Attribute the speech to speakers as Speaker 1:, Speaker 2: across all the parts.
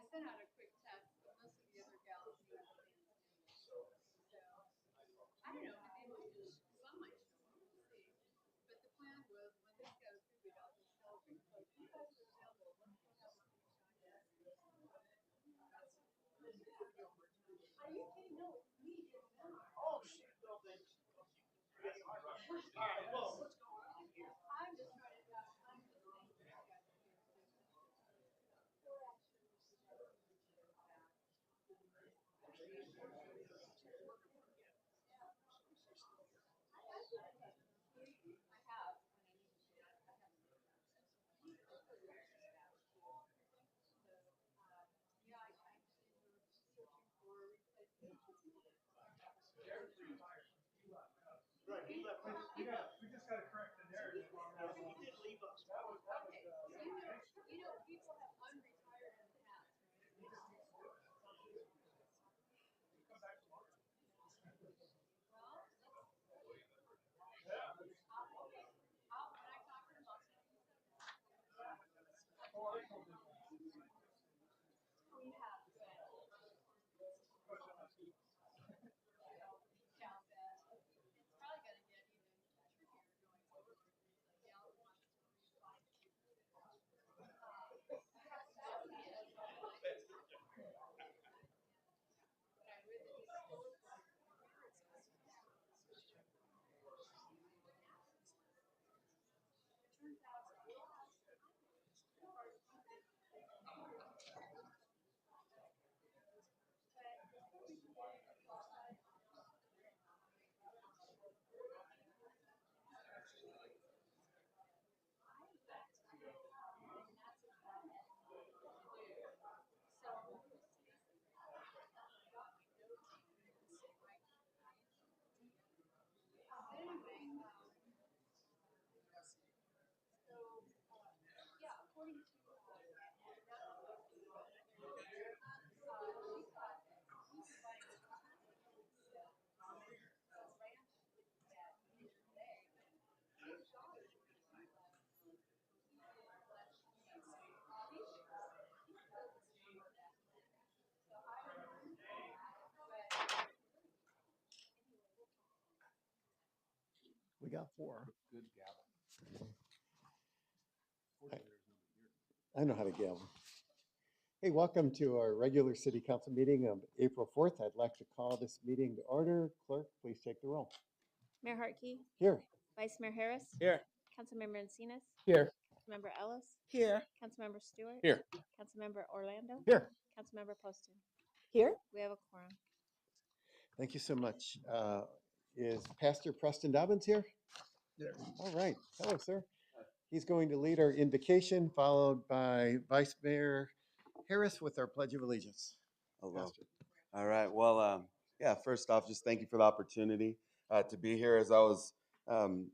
Speaker 1: sent out a quick test, but most of the other gals do have advanced English. So I don't know, they might just, some might show up, we'll see. But the plan was when this goes through, we'd all just celebrate. So if you guys are available, let's go have one of these shots. Are you kidding? No, it's me getting them.
Speaker 2: Oh, shit, no, then. All right, well, what's going on here?
Speaker 1: I'm just trying to, I'm just saying these guys are here too. I have, and I need to say, I have. Yeah, I actually were searching for a replacement.
Speaker 2: Right, we left. We just got to correct the narrative on that. He did leave us.
Speaker 1: Okay, you know, people have unretired in the past, right? Well, when I talk to them, I'll tell you. We have, count that. It's probably gonna get even trickier going forward. Like, yeah, I want to reapply. But I read that it turns out anyway, so yeah, according to
Speaker 3: We got four.
Speaker 4: Good gavel.
Speaker 3: I know how to gavel. Hey, welcome to our regular city council meeting of April 4th. I'd like to call this meeting to order. Clerk, please take the roll.
Speaker 5: Mayor Hartke,
Speaker 3: Here.
Speaker 5: Vice Mayor Harris,
Speaker 2: Here.
Speaker 5: Councilmember Encinas,
Speaker 2: Here.
Speaker 5: Councilmember Ellis,
Speaker 2: Here.
Speaker 5: Councilmember Stewart,
Speaker 4: Here.
Speaker 5: Councilmember Orlando,
Speaker 3: Here.
Speaker 5: Councilmember Poston.
Speaker 6: Here.
Speaker 5: We have a quorum.
Speaker 3: Thank you so much. Is Pastor Preston Dobbins here?
Speaker 2: There.
Speaker 3: All right. Hello, sir. He's going to lead our invocation, followed by Vice Mayor Harris with our Pledge of Allegiance.
Speaker 7: Hello.
Speaker 3: Pastor.
Speaker 7: All right. Well, yeah, first off, just thank you for the opportunity to be here. As I was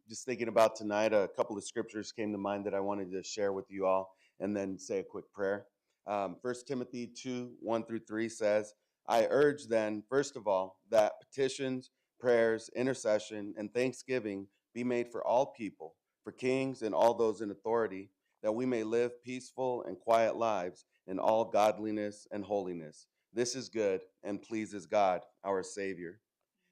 Speaker 7: just thinking about tonight, a couple of scriptures came to mind that I wanted to share with you all and then say a quick prayer. 1 Timothy 2:1-3 says, I urge then, first of all, that petitions, prayers, intercession, and thanksgiving be made for all people, for kings and all those in authority, that we may live peaceful and quiet lives in all godliness and holiness. This is good and pleases God, our Savior.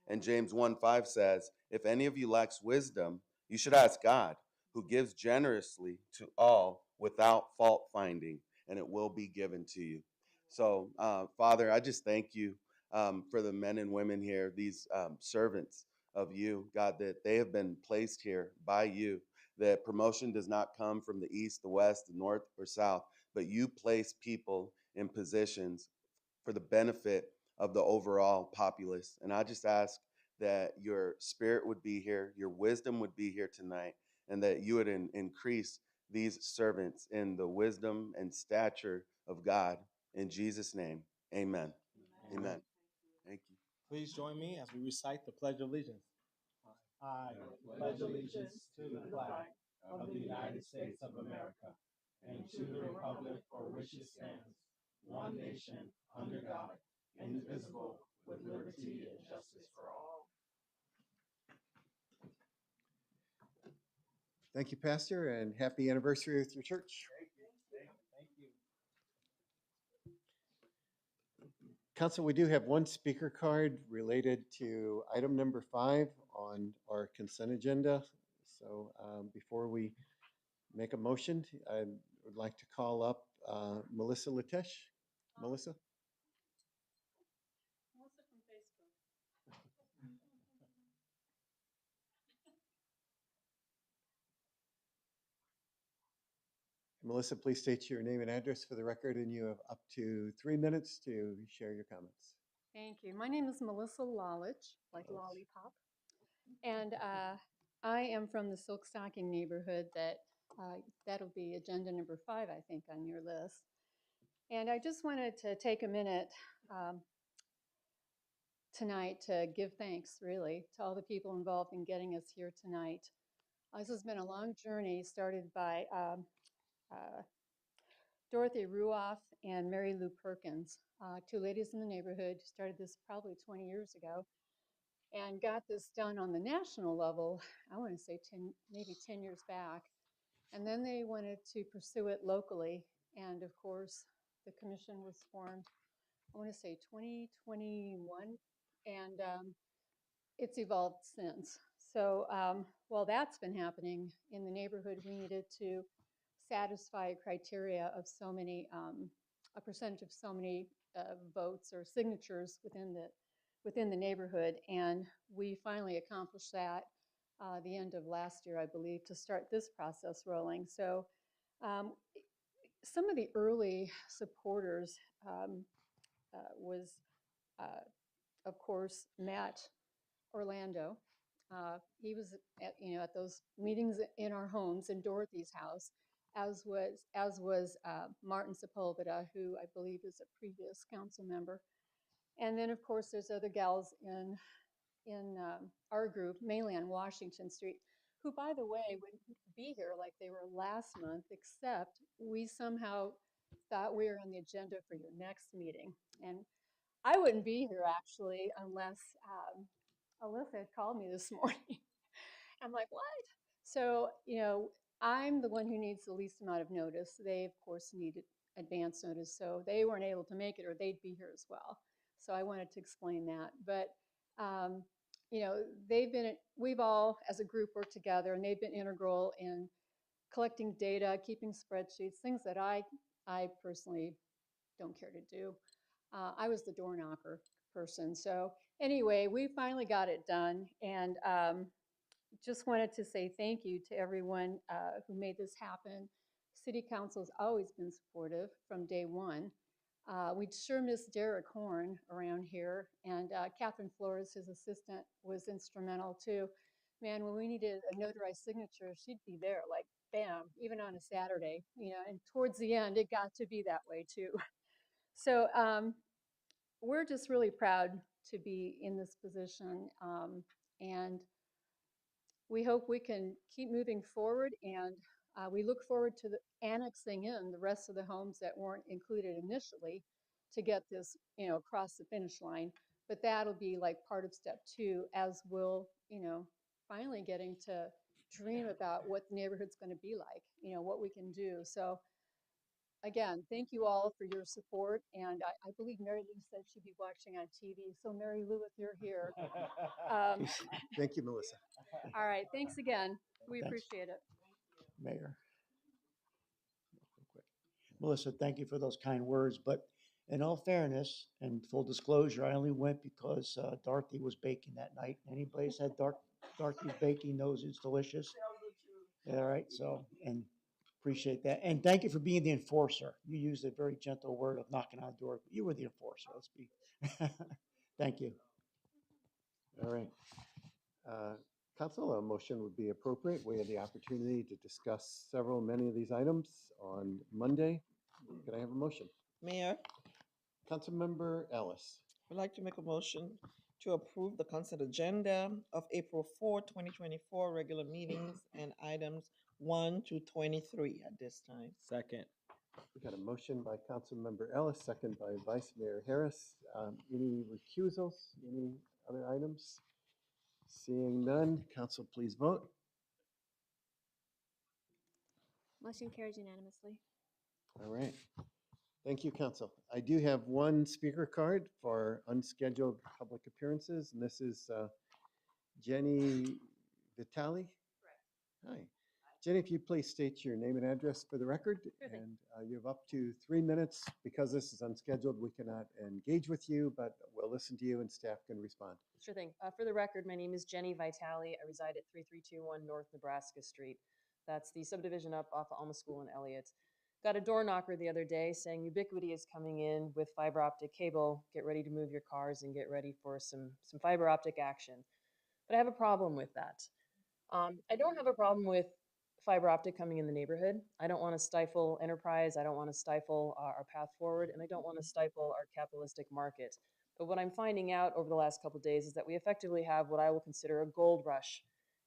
Speaker 7: And James 1:5 says, if any of you lacks wisdom, you should ask God, who gives generously to all without fault finding, and it will be given to you. So, Father, I just thank you for the men and women here, these servants of you, God, that they have been placed here by you, that promotion does not come from the east, the west, the north, or south, but you place people in positions for the benefit of the overall populace. And I just ask that your spirit would be here, your wisdom would be here tonight, and that you would increase these servants in the wisdom and stature of God. In Jesus' name, amen. Amen. Thank you.
Speaker 4: Please join me as we recite the Pledge of Allegiance. I pledge allegiance to the flag of the United States of America and to the republic for which it stands, one nation, under God, indivisible, with liberty and justice for all.
Speaker 3: Thank you, Pastor, and happy anniversary with your church.
Speaker 4: Thank you.
Speaker 3: Council, we do have one speaker card related to item number 5 on our consent agenda. So before we make a motion, I would like to call up Melissa Latesh. Melissa?
Speaker 1: Melissa from Facebook.
Speaker 3: Melissa, please state your name and address for the record, and you have up to 3 minutes to share your comments.
Speaker 1: Thank you. My name is Melissa Lalich, like
Speaker 3: Lalich.
Speaker 1: lollipop. And I am from the Silk Stocking neighborhood that'll be agenda number 5, I think, on your list. And I just wanted to take a minute tonight to give thanks, really, to all the people involved in getting us here tonight. This has been a long journey started by Dorothy Ruoff and Mary Lou Perkins, 2 ladies in the neighborhood who started this probably 20 years ago and got this done on the national level, I want to say maybe 10 years back. And then they wanted to pursue it locally. And of course, the commission was formed, I want to say 2021. And it's evolved since. So while that's been happening in the neighborhood, we needed to satisfy a criteria of so many, a percentage of so many votes or signatures within the neighborhood. And we finally accomplished that the end of last year, I believe, to start this process rolling. So some of the early supporters was, of course, Matt Orlando. He was at those meetings in our homes in Dorothy's house, as was Martin Sepulveda, who I believe is a previous council member. And then, of course, there's other gals in our group, mainly on Washington Street, who, by the way, would be here like they were last month, except we somehow thought we were on the agenda for your next meeting. And I wouldn't be here actually unless Alyssa had called me this morning. I'm like, what? So, I'm the one who needs the least amount of notice. They, of course, needed advance notice, so they weren't able to make it, or they'd be here as well. So I wanted to explain that. But, we've all, as a group, worked together, and they've been integral in collecting data, keeping spreadsheets, things that I personally don't care to do. I was the door knocker person. So anyway, we finally got it done, and just wanted to say thank you to everyone who made this happen. City Council's always been supportive from day one. We sure miss Derek Horn around here, and Catherine Flores, his assistant, was instrumental too. Man, when we needed a notarized signature, she'd be there, like bam, even on a Saturday, and towards the end, it got to be that way too. So we're just really proud to be in this position, and we hope we can keep moving forward, and we look forward to annexing in the rest of the homes that weren't included initially to get this, across the finish line. But that'll be like part of step 2, as we'll, finally getting to dream about what the neighborhood's going to be like, what we can do. So again, thank you all for your support. And I believe Mary Lou said she'd be watching on TV. So Mary Lou, if you're here.
Speaker 3: Thank you, Melissa.
Speaker 1: All right, thanks again. We
Speaker 6: Thanks.
Speaker 1: appreciate it.
Speaker 6: Mayor. Melissa, thank you for those kind words, but in all fairness and full disclosure, I only went because Dorothy was baking that night. Anybody said Dorothy's baking knows it's delicious. All right, so, and appreciate that. And thank you for being the enforcer. You used a very gentle word of knocking on the door, but you were the enforcer. Let's be, thank you.
Speaker 3: All right. Council, a motion would be appropriate. We had the opportunity to discuss many of these items on Monday. Can I have a motion?
Speaker 8: Mayor,
Speaker 3: Councilmember Ellis.
Speaker 8: I'd like to make a motion to approve the consent agenda of April 4, 2024 regular meetings and items 1 to 23 at this time.
Speaker 4: Second.
Speaker 3: We got a motion by Councilmember Ellis, second by Vice Mayor Harris. Any recusals? Any other items? Seeing none, council, please vote.
Speaker 5: Motion carries unanimously.
Speaker 3: All right. Thank you, Council. I do have one speaker card for unscheduled public appearances, and this is Jenny Vitale. Hi. Jenny, if you please state your name and address for the record, and you have up to 3 minutes. Because this is unscheduled, we cannot engage with you, but we'll listen to you and staff can respond.
Speaker 9: Sure thing. For the record, my name is Jenny Vitale. I reside at 3321 North Nebraska Street. That's the subdivision up off of Alma School in Elliott. Got a door knocker the other day saying Ubiquity is coming in with fiber optic cable. Get ready to move your cars and get ready for some fiber optic action. But I have a problem with that. I don't have a problem with fiber optic coming in the neighborhood. I don't want to stifle enterprise. I don't want to stifle our path forward, and I don't want to stifle our capitalistic market. But what I'm finding out over the last couple of days is that we effectively have what I will consider a gold rush.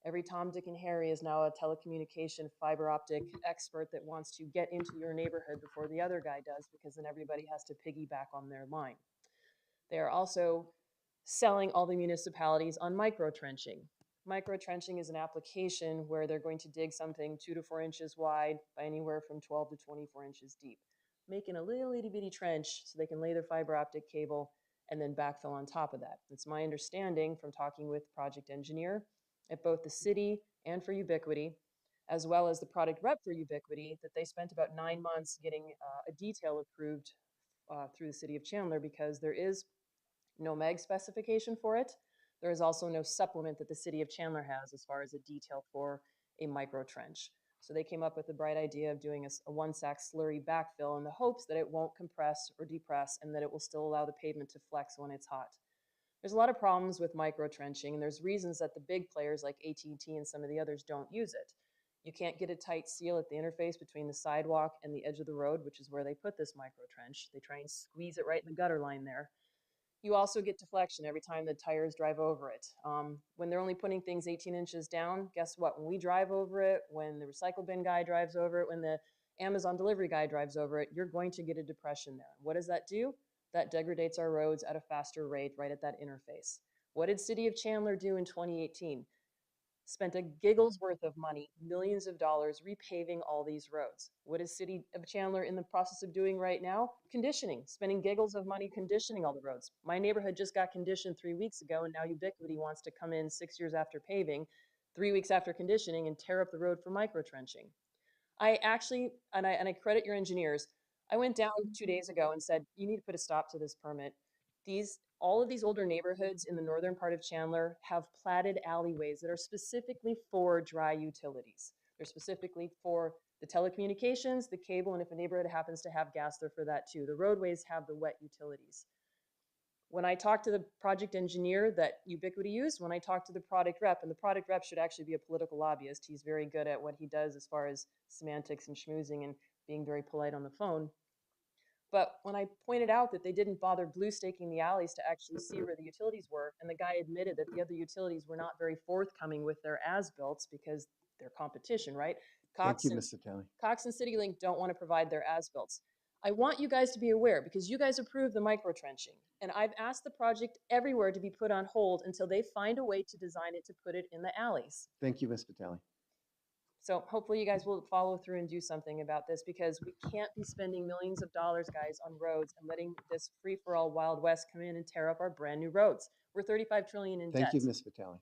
Speaker 9: Every Tom, Dick, and Harry is now a telecommunication fiber optic expert that wants to get into your neighborhood before the other guy does, because then everybody has to piggyback on their line. They are also selling all the municipalities on micro trenching. Micro trenching is an application where they're going to dig something 2 to 4 inches wide by anywhere from 12 to 24 inches deep, making a little itty bitty trench so they can lay their fiber optic cable and then backfill on top of that. It's my understanding from talking with the project engineer at both the city and for Ubiquity, as well as the product rep for Ubiquity, that they spent about 9 months getting a detail approved through the city of Chandler, because there is no MEG specification for it. There is also no supplement that the city of Chandler has as far as a detail for a micro trench. So they came up with the bright idea of doing a 1-sack slurry backfill in the hopes that it won't compress or depress and that it will still allow the pavement to flex when it's hot. There's a lot of problems with micro trenching, and there's reasons that the big players like AT&T and some of the others don't use it. You can't get a tight seal at the interface between the sidewalk and the edge of the road, which is where they put this micro trench. They try and squeeze it right in the gutter line there. You also get deflection every time the tires drive over it. When they're only putting things 18 inches down, guess what? When we drive over it, when the recycle bin guy drives over it, when the Amazon delivery guy drives over it, you're going to get a depression there. What does that do? That degrades our roads at a faster rate right at that interface. What did City of Chandler do in 2018? Spent a giggle's worth of money, millions of dollars, repaving all these roads. What is City of Chandler in the process of doing right now? Conditioning, spending giggles of money conditioning all the roads. My neighborhood just got conditioned 3 weeks ago, and now Ubiquity wants to come in 6 years after paving, 3 weeks after conditioning, and tear up the road for micro trenching. I actually, and I credit your engineers, I went down 2 days ago and said, you need to put a stop to this permit. All of these older neighborhoods in the northern part of Chandler have platted alleyways that are specifically for dry utilities. They're specifically for the telecommunications, the cable, and if a neighborhood happens to have gas, they're for that too. The roadways have the wet utilities. When I talked to the project engineer that Ubiquity used, when I talked to the product rep, and the product rep should actually be a political lobbyist, he's very good at what he does as far as semantics and schmoozing and being very polite on the phone. But when I pointed out that they didn't bother blue staking the alleys to actually see where the utilities were, and the guy admitted that the other utilities were not very forthcoming with their as-built because they're competition, right?
Speaker 3: Thank you, Ms. Vitale.
Speaker 9: Cox and CityLink don't want to provide their as-built. I want you guys to be aware, because you guys approved the micro trenching, and I've asked the project everywhere to be put on hold until they find a way to design it to put it in the alleys.
Speaker 3: Thank you, Ms. Vitale.
Speaker 9: So hopefully you guys will follow through and do something about this, because we can't be spending millions of dollars, guys, on roads and letting this free-for-all Wild West come in and tear up our brand new roads. We're 35 trillion in debt.
Speaker 3: Thank you, Ms. Vitale.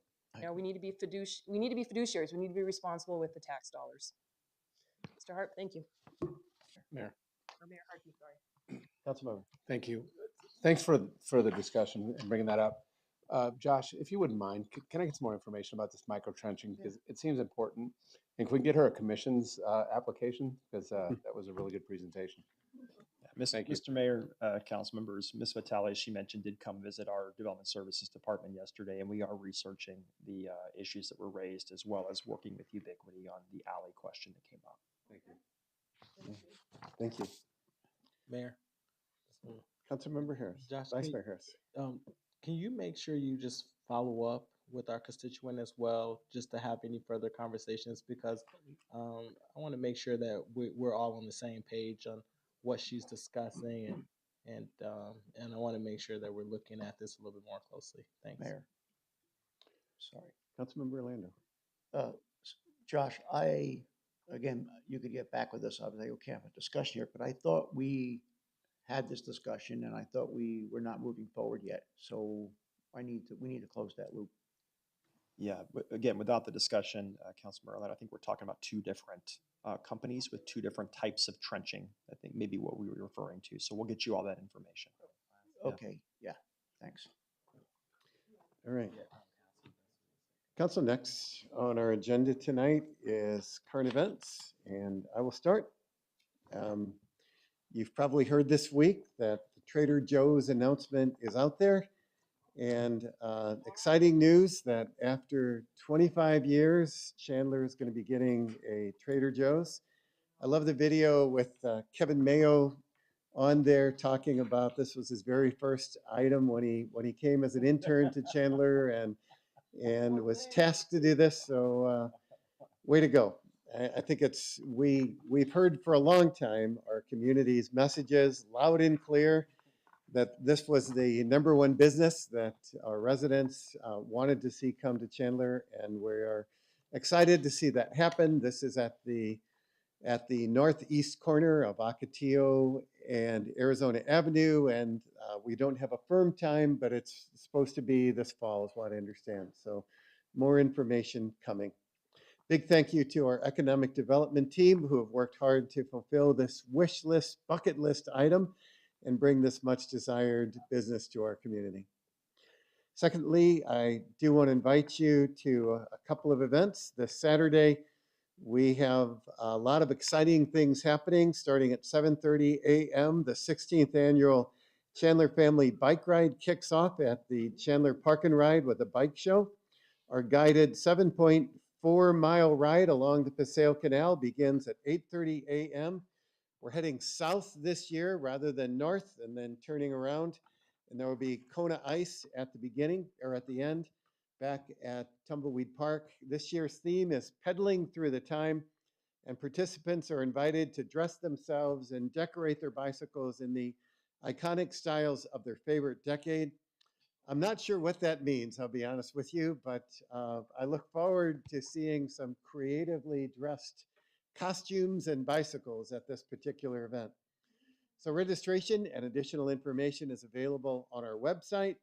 Speaker 9: We need to be fiduciaries. We need to be responsible with the tax dollars. Mr. Hart, thank you.
Speaker 10: Mayor.
Speaker 9: Or Mayor Harkey, sorry.
Speaker 3: Councilmember.
Speaker 10: Thank you. Thanks for the discussion and bringing that up. Josh, if you wouldn't mind, can I get some more information about this micro trenching? Because it seems important. And can we get her a commission's application? Because that was a really good presentation. Thank you.
Speaker 11: Mr. Mayor, council members, Ms. Vitale, as she mentioned, did come visit our Development Services Department yesterday, and we are researching the issues that were raised, as well as working with Ubiquity on the alley question that came up.
Speaker 10: Thank you.
Speaker 3: Thank you.
Speaker 4: Mayor.
Speaker 3: Councilmember Harris.
Speaker 4: Josh,
Speaker 3: Vice Mayor Harris.
Speaker 4: Can you make sure you just follow up with our constituent as well, just to have any further conversations? Because I want to make sure that we're all on the same page on what she's discussing, and I want to make sure that we're looking at this a little bit more closely. Thanks.
Speaker 6: Mayor. Sorry.
Speaker 3: Councilmember Orlando.
Speaker 6: Josh, again, you could get back with us. I was like, okay, have a discussion here, but I thought we had this discussion, and I thought we were not moving forward yet. So we need to close that loop.
Speaker 11: Yeah, again, without the discussion, Councilmember Arlett, I think we're talking about two different companies with two different types of trenching. I think maybe what we were referring to. So we'll get you all that information. Yeah.
Speaker 6: Okay, yeah, thanks.
Speaker 3: All right. Council, next on our agenda tonight is current events, and I will start. Um, You've probably heard this week that the Trader Joe's announcement is out there. And exciting news that after 25 years, Chandler is going to be getting a Trader Joe's. I love the video with Kevin Mayo on there talking about this was his very first item when he came as an intern to Chandler and was tasked to do this. So way to go. I think we've heard for a long time our community's messages loud and clear that this was the number one business that our residents wanted to see come to Chandler, and we are excited to see that happen. This is at the northeast corner of Ocotillo and Arizona Avenue, and we don't have a firm time, but it's supposed to be this fall, is what I understand. So, more information coming. Big thank you to our economic development team who have worked hard to fulfill this wish list, bucket list item and bring this much desired business to our community. Secondly, I do want to invite you to a couple of events. This Saturday, we have a lot of exciting things happening starting at 7:30 a.m. The 16th annual Chandler Family Bike Ride kicks off at the Chandler Park and Ride with a bike show. Our guided 7.4-mile ride along the Paseo Canal begins at 8:30 a.m. We're heading south this year rather than north and then turning around. And there will be Kona ice at the beginning or at the end back at Tumbleweed Park. This year's theme is pedaling through the time, and participants are invited to dress themselves and decorate their bicycles in the iconic styles of their favorite decade. I'm not sure what that means, I'll be honest with you, but I look forward to seeing some creatively dressed costumes and bicycles at this particular event. So registration and additional information is available on our website.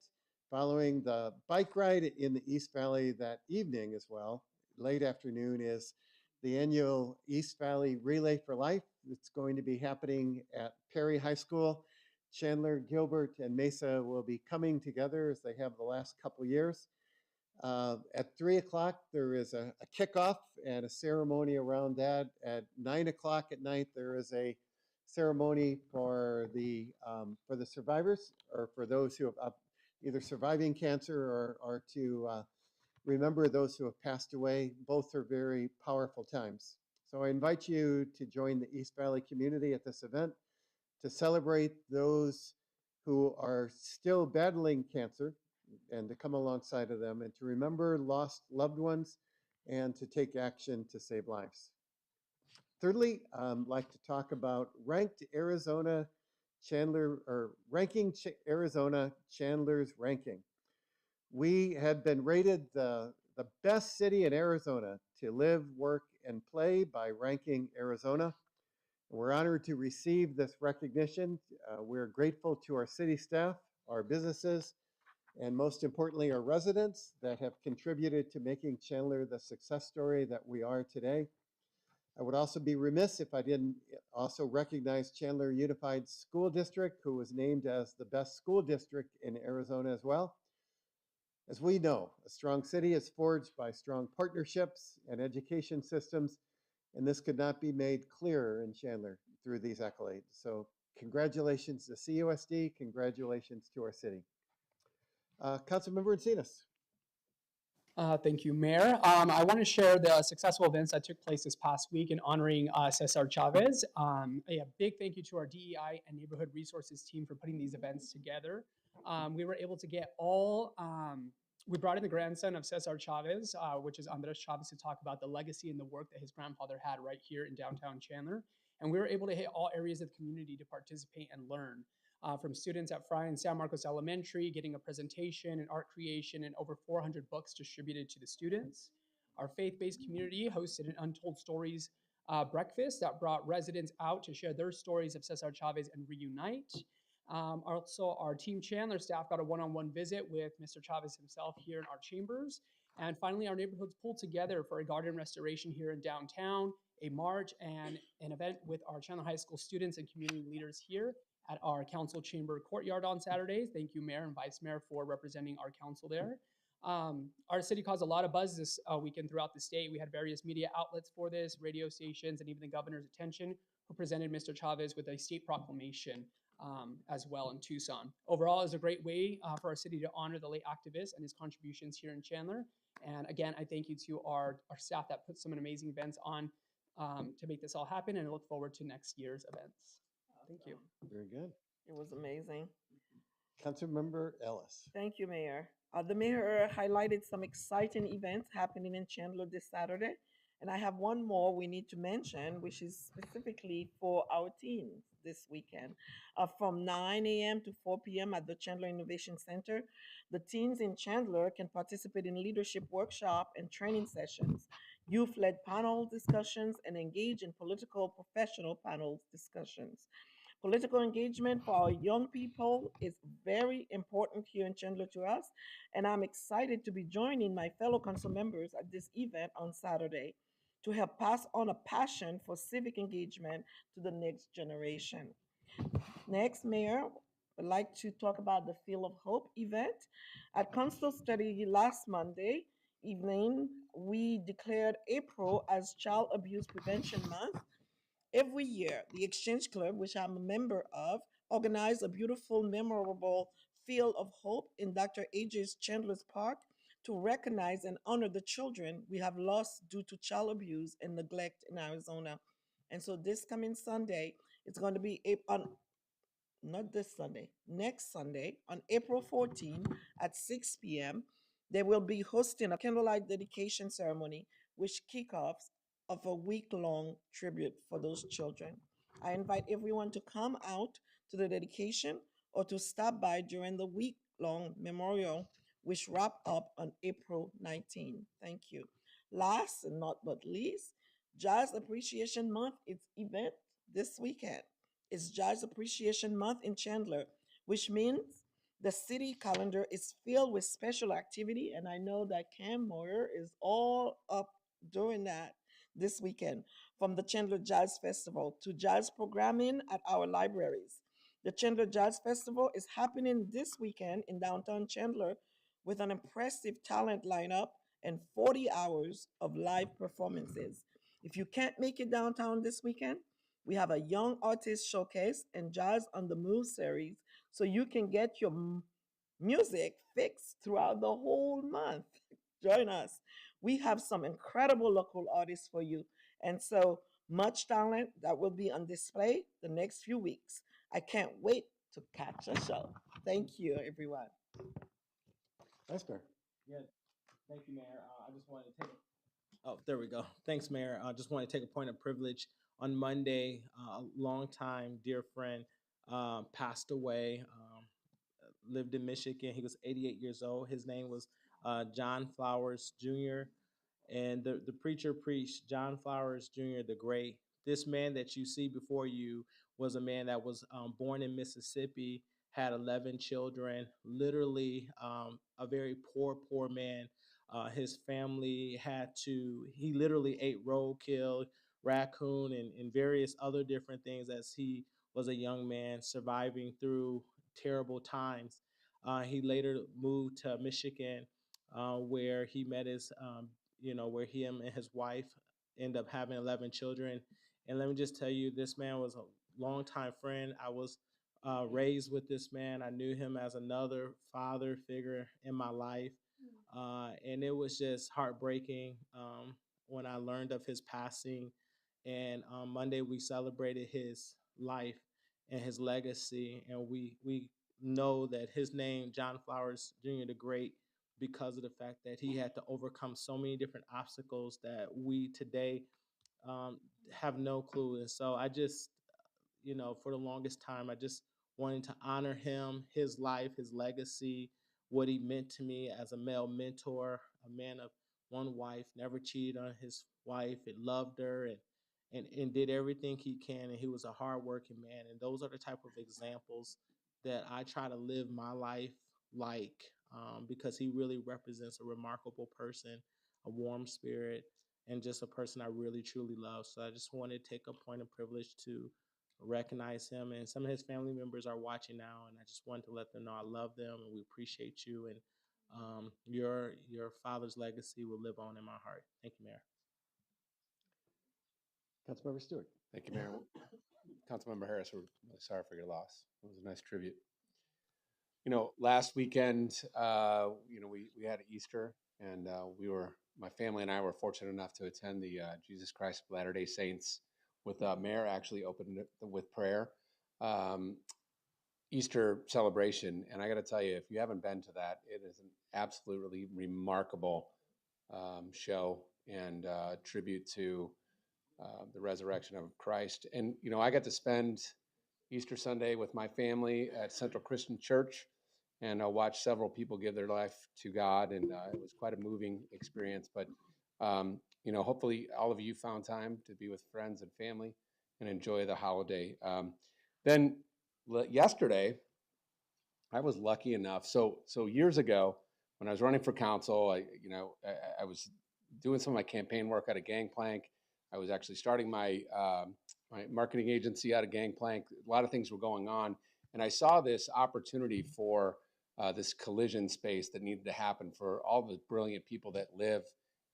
Speaker 3: Following the bike ride in the East Valley that evening as well, late afternoon, is the annual East Valley Relay for Life. It's going to be happening at Perry High School. Chandler, Gilbert, and Mesa will be coming together as they have the last couple years. At 3 o'clock, there is a kickoff and a ceremony around that. At 9 o'clock at night, there is a ceremony for the survivors or for those who have either surviving cancer or to remember those who have passed away. Both are very powerful times. So I invite you to join the East Valley community at this event to celebrate those who are still battling cancer and to come alongside of them and to remember lost loved ones and to take action to save lives. Thirdly, I'd like to talk about Arizona Chandler's ranking. We had been rated the best city in Arizona to live, work, and play by Ranking Arizona. We're honored to receive this recognition. We're grateful to our city staff, our businesses, and most importantly, our residents that have contributed to making Chandler the success story that we are today. I would also be remiss if I didn't also recognize Chandler Unified School District, who was named as the best school district in Arizona as well. As we know, a strong city is forged by strong partnerships and education systems, and this could not be made clearer in Chandler through these accolades. So congratulations to CUSD, congratulations to our city. Councilmember Encinas.
Speaker 12: Thank you, Mayor. I want to share the successful events that took place this past week in honoring Cesar Chavez. A big thank you to our DEI and Neighborhood Resources team for putting these events together. We were able to get we brought in the grandson of Cesar Chavez, which is Andres Chavez, to talk about the legacy and the work that his grandfather had right here in downtown Chandler. And we were able to hit all areas of the community to participate and learn. From students at Fry and San Marcos Elementary, getting a presentation and art creation and over 400 books distributed to the students. Our faith-based community hosted an Untold Stories breakfast that brought residents out to share their stories of Cesar Chavez and reunite. Also, our Team Chandler staff got a one-on-one visit with Mr. Chavez himself here in our chambers. And finally, our neighborhoods pulled together for a garden restoration here in downtown, a march, and an event with our Chandler High School students and community leaders here at our council chamber courtyard on Saturdays. Thank you, Mayor and Vice Mayor, for representing our council there. Our city caused a lot of buzz this weekend throughout the state. We had various media outlets for this, radio stations, and even the governor's attention, who presented Mr. Chavez with a state proclamation as well in Tucson. Overall, it was a great way for our city to honor the late activist and his contributions here in Chandler. And again, I thank you to our staff that put some amazing events on to make this all happen, and I look forward to next year's events. Thank you.
Speaker 3: Very good.
Speaker 8: It was amazing.
Speaker 3: Councilmember Ellis.
Speaker 8: Thank you, Mayor. The mayor highlighted some exciting events happening in Chandler this Saturday. And I have one more we need to mention, which is specifically for our teens this weekend. From 9 a.m. to 4 p.m. at the Chandler Innovation Center, the teens in Chandler can participate in leadership workshop and training sessions, youth-led panel discussions, and engage in political professional panel discussions. Political engagement for our young people is very important here in Chandler to us, and I'm excited to be joining my fellow council members at this event on Saturday to help pass on a passion for civic engagement to the next generation. Next, Mayor, I'd like to talk about the Field of Hope event. At Council Study last Monday evening, we declared April as Child Abuse Prevention Month. Every year, the Exchange Club, which I'm a member of, organized a beautiful, memorable Field of Hope in Dr. A.J. Chandler's Park to recognize and honor the children we have lost due to child abuse and neglect in Arizona. And so this coming Sunday, it's going to be on not this Sunday, next Sunday, on April 14 at 6 p.m., they will be hosting a candlelight dedication ceremony, which kickoffs of a week-long tribute for those children. I invite everyone to come out to the dedication or to stop by during the week-long memorial, which wrap up on April 19. Thank you. Last and not but least, Jazz Appreciation Month is event this weekend. It's Jazz Appreciation Month in Chandler, which means the city calendar is filled with special activity, and I know that Cam Moyer is all up doing that this weekend, from the Chandler Jazz Festival to jazz programming at our libraries. The Chandler Jazz Festival is happening this weekend in downtown Chandler with an impressive talent lineup and 40 hours of live performances. If you can't make it downtown this weekend, we have a young artist showcase and Jazz on the Move series, so you can get your music fixed throughout the whole month. Join us. We have some incredible local artists for you, and so much talent that will be on display the next few weeks. I can't wait to catch a show. Thank you, everyone.
Speaker 3: Vice Mayor.
Speaker 4: Yeah, thank you, Mayor. I just wanted to take Oh, there we go. Thanks, Mayor. I just want to take a point of privilege. On Monday, a longtime dear friend passed away, lived in Michigan. He was 88 years old. His name was John Flowers Jr. And the preacher preached John Flowers Jr., the great. This man that you see before you was a man that was born in Mississippi, had 11 children, literally a very poor man. His family he literally ate roadkill, raccoon, and various other different things as he was a young man surviving through terrible times. He later moved to Michigan, where he met where him and his wife end up having 11 children. And let me just tell you, this man was a longtime friend. I was raised with this man. I knew him as another father figure in my life. And it was just heartbreaking when I learned of his passing. And on Monday, we celebrated his life and his legacy. And we know that his name, John Flowers Jr. the Great, because of the fact that he had to overcome so many different obstacles that we today have no clue. And so I just, for the longest time, I just wanted to honor him, his life, his legacy, what he meant to me as a male mentor, a man of one wife, never cheated on his wife, and loved her, and did everything he can. And he was a hardworking man. And those are the type of examples that I try to live my life like, because he really represents a remarkable person, a warm spirit, and just a person I really truly love. So I just want to take a point of privilege to recognize him. And some of his family members are watching now, and I just wanted to let them know I love them and we appreciate you. And your father's legacy will live on in my heart. Thank you, Mayor.
Speaker 3: Councilmember Stewart.
Speaker 10: Thank you, Mayor. Councilmember Harris, we're really sorry for your loss. It was a nice tribute. You know, last weekend, we had Easter, and my family and I were fortunate enough to attend the Jesus Christ of Latter-day Saints with Mayor actually opened it with prayer. Easter celebration, and I got to tell you, if you haven't been to that, it is an absolutely remarkable show and tribute to the resurrection of Christ. And I got to spend Easter Sunday with my family at Central Christian Church, and I watched several people give their life to God, and it was quite a moving experience. But hopefully, all of you found time to be with friends and family and enjoy the holiday. Then yesterday, I was lucky enough. So years ago, when I was running for council, I was doing some of my campaign work out of Gangplank. I was actually starting my my marketing agency out of Gangplank. A lot of things were going on, and I saw this opportunity for this collision space that needed to happen for all the brilliant people that live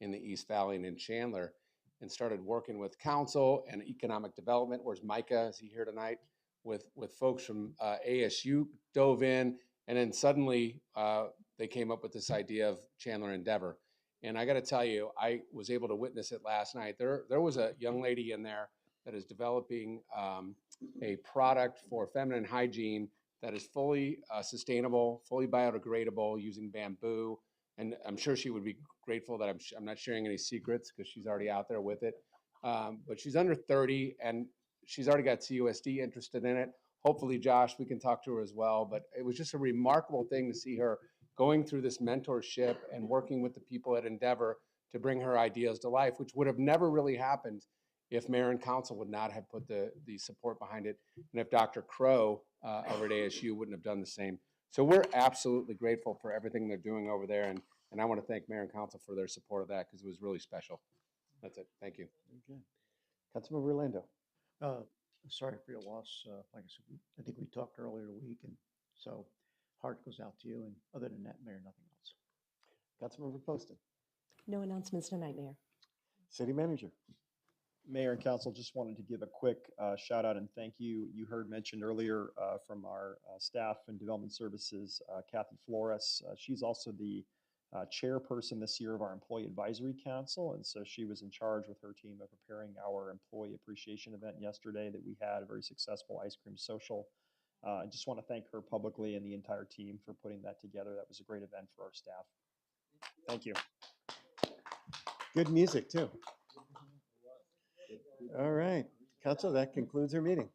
Speaker 10: in the East Valley and in Chandler, and started working with council and economic development. Where's Micah? Is he here tonight? With folks from ASU dove in, and then suddenly they came up with this idea of Chandler Endeavor. And I got to tell you, I was able to witness it last night. There was a young lady in there that is developing a product for feminine hygiene that is fully sustainable, fully biodegradable, using bamboo. And I'm sure she would be grateful that I'm not sharing any secrets because she's already out there with it. But she's under 30, and she's already got CUSD interested in it. Hopefully, Josh, we can talk to her as well. But it was just a remarkable thing to see her going through this mentorship and working with the people at Endeavor to bring her ideas to life, which would have never really happened if mayor and council would not have put the support behind it, and if Dr. Crow over at ASU wouldn't have done the same. So we're absolutely grateful for everything they're doing over there, and I want to thank mayor and council for their support of that because it was really special. That's it. Thank you.
Speaker 3: Okay. Councilmember Orlando.
Speaker 6: Sorry for your loss. Like I said, I think we talked earlier in the week, and so heart goes out to you. And other than that, Mayor, nothing else.
Speaker 3: Councilmember Poston.
Speaker 13: No announcements tonight, Mayor.
Speaker 3: City Manager.
Speaker 11: Mayor and Council, just wanted to give a quick shout out and thank you. You heard mentioned earlier from our staff and development services, Kathy Flores. She's also the chairperson this year of our Employee Advisory Council, and so she was in charge with her team of preparing our employee appreciation event yesterday that we had, a very successful ice cream social. I just want to thank her publicly and the entire team for putting that together. That was a great event for our staff. Thank you.
Speaker 3: Good music, too. All right. Council, that concludes our meeting.